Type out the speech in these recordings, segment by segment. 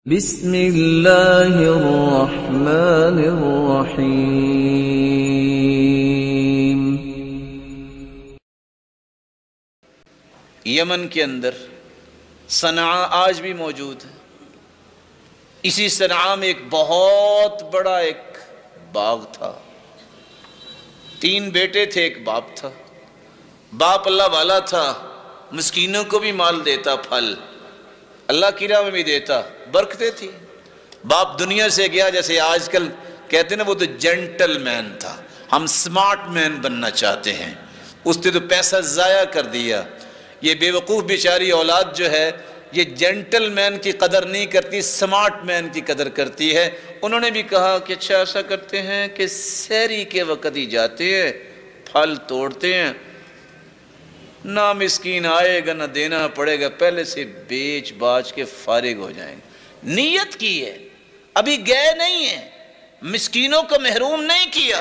بسم اللہ الرحمن الرحیم۔ یمن کے اندر صنعاء آج بھی موجود ہے۔ اسی صنعاء میں ایک بہت بڑا ایک باغ تھا، 3 بیٹے تھے، ایک باپ تھا۔ باپ اللہ والا تھا، مسکینوں کو بھی مال دیتا، پھل اللہ کی راہ میں بھی دیتا، برکتیں تھی۔ باپ دنیا سے گیا، جیسے آج کل کہتے ہیں نا، وہ تو جینٹل مین تھا، ہم سمارٹ مین بننا چاہتے ہیں، اس نے تو پیسہ ضائع کر دیا۔ یہ بے وقوف بیچاری اولاد جو ہے، یہ جینٹل مین کی قدر نہیں کرتی، سمارٹ مین کی قدر کرتی ہے۔ انہوں نے بھی کہا کہ اچھا ایسا کرتے ہیں کہ سحری کے وقت ہی جاتے ہیں، پھل توڑتے ہیں، نہ مسکین آئے گا نہ دینا پڑے گا، پہلے سے بیچ باچ کے فارغ ہو جائیں گے۔ نیت کی ہے، ابھی گئے نہیں ہیں، مسکینوں کو محروم نہیں کیا۔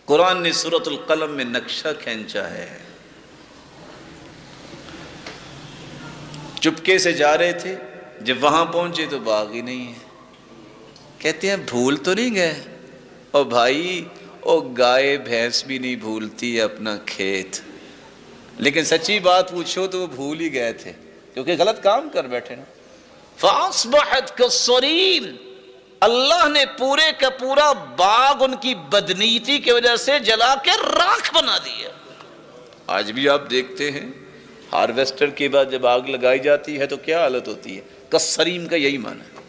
قرآن نے سورۃ القلم میں نقشہ کھینچا ہے۔ چپکے سے جا رہے تھے، جب وہاں پہنچے تو باغ ہی نہیں ہے۔ کہتے ہیں بھول تو نہیں گئے؟ اور بھائی، او گائے بھینس بھی نہیں بھولتی اپنا کھیت، لیکن سچی بات پوچھو تو وہ بھول ہی گئے تھے، کیونکہ غلط کام کر بیٹھے نا۔ فَأَصْبَحَتْ كَالصَّرِيمِ، اللہ نے پورے کا پورا باغ ان کی بدنیتی کی وجہ سے جلا کے راکھ بنا دیا۔ آج بھی آپ دیکھتے ہیں ہارویسٹر کے بعد جب آگ لگائی جاتی ہے تو کیا حالت ہوتی ہے؟ کالصریم کا یہی معنی ہے۔